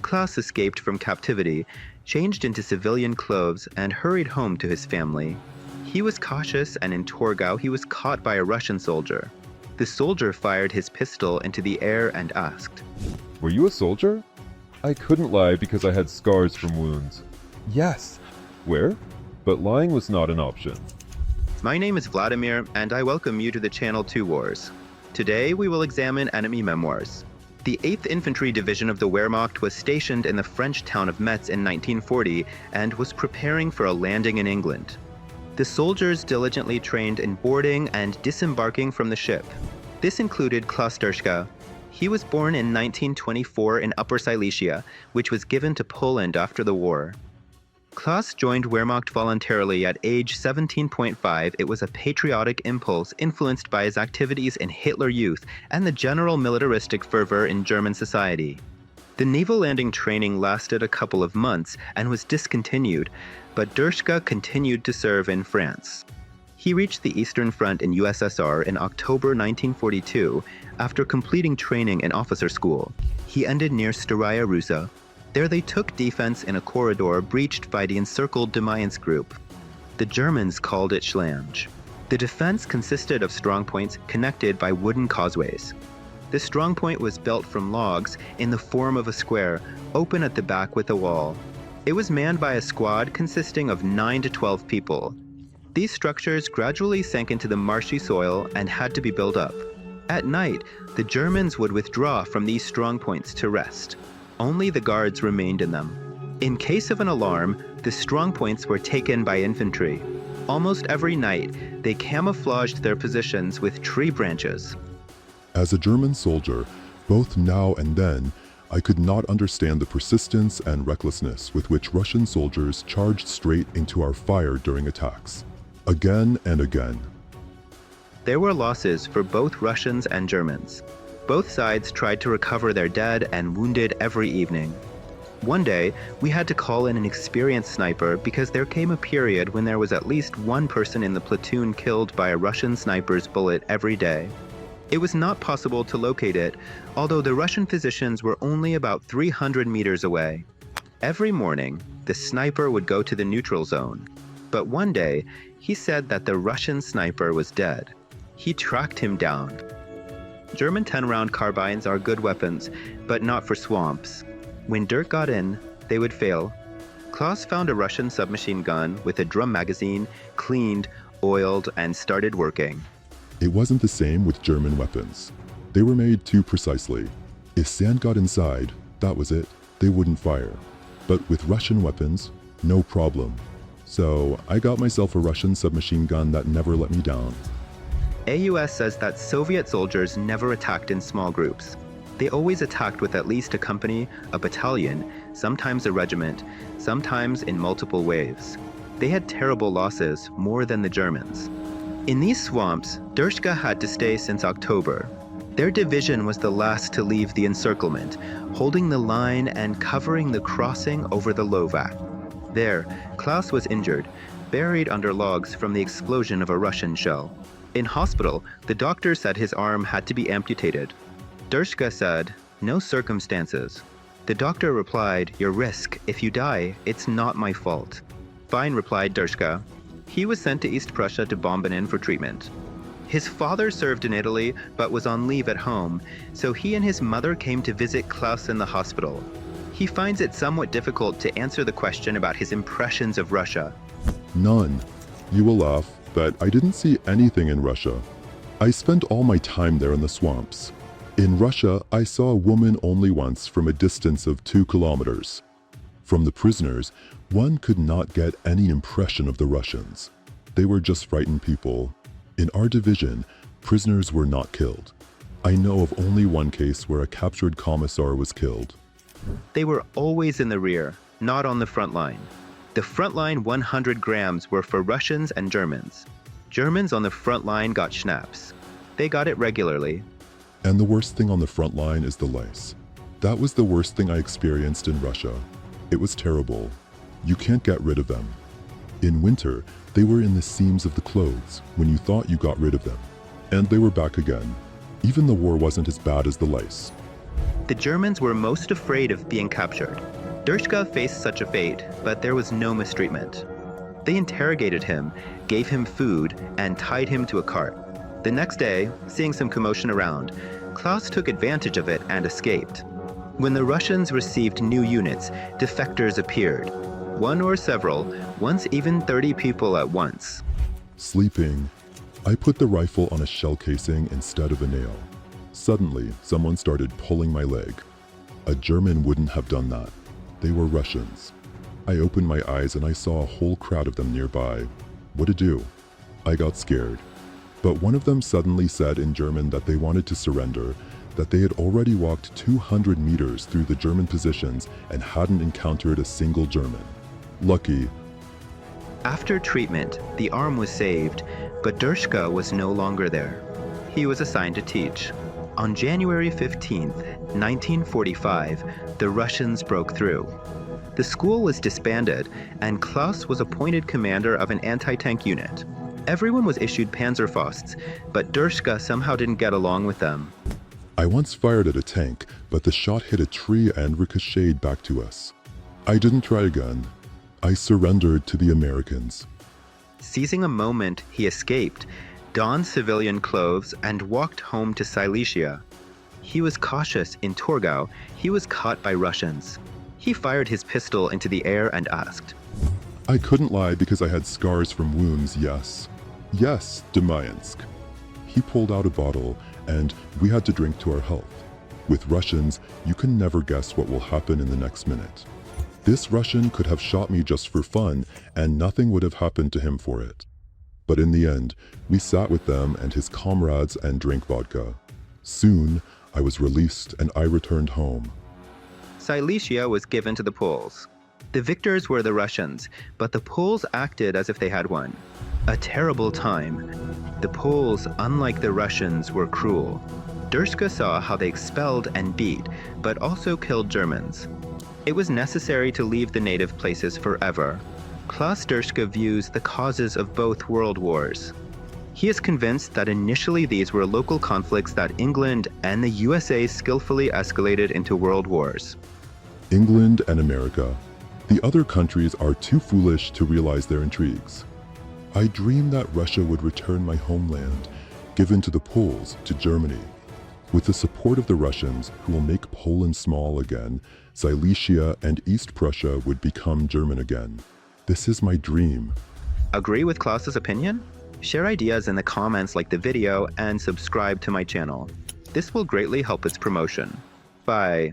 Klaus escaped from captivity, changed into civilian clothes, and hurried home to his family. He was cautious, and in Torgau he was caught by a Russian soldier. The soldier fired his pistol into the air and asked, "Were you a soldier?" I couldn't lie because I had scars from wounds. Yes. Where? But lying was not an option. "My name is Vladimir, and I welcome you to the channel 2 Wars. Today we will examine enemy memoirs. The 8th Infantry Division of the Wehrmacht was stationed in the French town of Metz in 1940 and was preparing for a landing in England. The soldiers diligently trained in boarding and disembarking from the ship. This included Klaus Dirschka. He was born in 1924 in Upper Silesia, which was given to Poland after the war. Klaus joined Wehrmacht voluntarily at age 17.5. It was a patriotic impulse influenced by his activities in Hitler Youth and the general militaristic fervor in German society. The naval landing training lasted a couple of months and was discontinued, but Dirschka continued to serve in France. He reached the Eastern Front in USSR in October 1942 after completing training in officer school. He ended near Staraya Russa. There they took defense in a corridor breached by the encircled Demayens group. The Germans called it Schlange. The defense consisted of strongpoints connected by wooden causeways. The strongpoint was built from logs in the form of a square, open at the back with a wall. It was manned by a squad consisting of 9 to 12 people. These structures gradually sank into the marshy soil and had to be built up. At night, the Germans would withdraw from these strongpoints to rest. Only the guards remained in them. In case of an alarm, the strongpoints were taken by infantry. Almost every night, they camouflaged their positions with tree branches. As a German soldier, both now and then, I could not understand the persistence and recklessness with which Russian soldiers charged straight into our fire during attacks. Again and again. There were losses for both Russians and Germans. Both sides tried to recover their dead and wounded every evening. One day, we had to call in an experienced sniper because there came a period when there was at least one person in the platoon killed by a Russian sniper's bullet every day. It was not possible to locate it, although the Russian physicians were only about 300 meters away. Every morning, the sniper would go to the neutral zone. But one day, he said that the Russian sniper was dead. He tracked him down. German 10-round carbines are good weapons, but not for swamps. When dirt got in, they would fail. Klaus found a Russian submachine gun with a drum magazine, cleaned, oiled, and started working. It wasn't the same with German weapons. They were made too precisely. If sand got inside, that was it. They wouldn't fire. But with Russian weapons, no problem. So I got myself a Russian submachine gun that never let me down. AUS says that Soviet soldiers never attacked in small groups. They always attacked with at least a company, a battalion, sometimes a regiment, sometimes in multiple waves. They had terrible losses, more than the Germans. In these swamps, Dirschka had to stay since October. Their division was the last to leave the encirclement, holding the line and covering the crossing over the Lovak. There, Klaus was injured, buried under logs from the explosion of a Russian shell. In hospital, the doctor said his arm had to be amputated. Dirschka said, "No circumstances." The doctor replied, "Your risk. If you die, it's not my fault." "Fine," replied Dirschka. He was sent to East Prussia to Bombenin for treatment. His father served in Italy, but was on leave at home, so he and his mother came to visit Klaus in the hospital. He finds it somewhat difficult to answer the question about his impressions of Russia. None. You will laugh, but I didn't see anything in Russia. I spent all my time there in the swamps. In Russia, I saw a woman only once from a distance of 2 kilometers. From the prisoners, one could not get any impression of the Russians. They were just frightened people. In our division, prisoners were not killed. I know of only one case where a captured commissar was killed. They were always in the rear, not on the front line. The front line 100 grams were for Russians and Germans. Germans on the front line got schnapps. They got it regularly. And the worst thing on the front line is the lice. That was the worst thing I experienced in Russia. It was terrible. You can't get rid of them. In winter, they were in the seams of the clothes when you thought you got rid of them. And they were back again. Even the war wasn't as bad as the lice. The Germans were most afraid of being captured. Dirschka faced such a fate, but there was no mistreatment. They interrogated him, gave him food, and tied him to a cart. The next day, seeing some commotion around, Klaus took advantage of it and escaped. When the Russians received new units, defectors appeared. One or several, once even 30 people at once. Sleeping, I put the rifle on a shell casing instead of a nail. Suddenly, someone started pulling my leg. A German wouldn't have done that. They were Russians. I opened my eyes and I saw a whole crowd of them nearby. What to do? I got scared. But one of them suddenly said in German that they wanted to surrender, that they had already walked 200 meters through the German positions and hadn't encountered a single German. Lucky. After treatment, the arm was saved, but Dirschka was no longer there. He was assigned to teach. On January 15, 1945, the Russians broke through. The school was disbanded, and Klaus was appointed commander of an anti-tank unit. Everyone was issued Panzerfausts, but Dirschka somehow didn't get along with them. I once fired at a tank, but the shot hit a tree and ricocheted back to us. I didn't try again. I surrendered to the Americans. Seizing a moment, he escaped, donned civilian clothes, and walked home to Silesia. He was cautious in Torgau. He was caught by Russians. He fired his pistol into the air and asked, I couldn't lie because I had scars from wounds, yes. Yes, Demayansk. He pulled out a bottle, and we had to drink to our health. With Russians, you can never guess what will happen in the next minute. This Russian could have shot me just for fun, and nothing would have happened to him for it. But in the end, we sat with them and his comrades and drank vodka. Soon, I was released and I returned home. Silesia was given to the Poles. The victors were the Russians, but the Poles acted as if they had won. A terrible time. The Poles, unlike the Russians, were cruel. Dirschka saw how they expelled and beat, but also killed Germans. It was necessary to leave the native places forever. Klaus Dirschka views the causes of both world wars. He is convinced that initially these were local conflicts that England and the USA skillfully escalated into world wars. England and America. The other countries are too foolish to realize their intrigues. I dreamed that Russia would return my homeland, given to the Poles, to Germany. With the support of the Russians, who will make Poland small again, Silesia and East Prussia would become German again. This is my dream. Agree with Klaus's opinion? Share ideas in the comments, like the video, and subscribe to my channel. This will greatly help its promotion. Bye.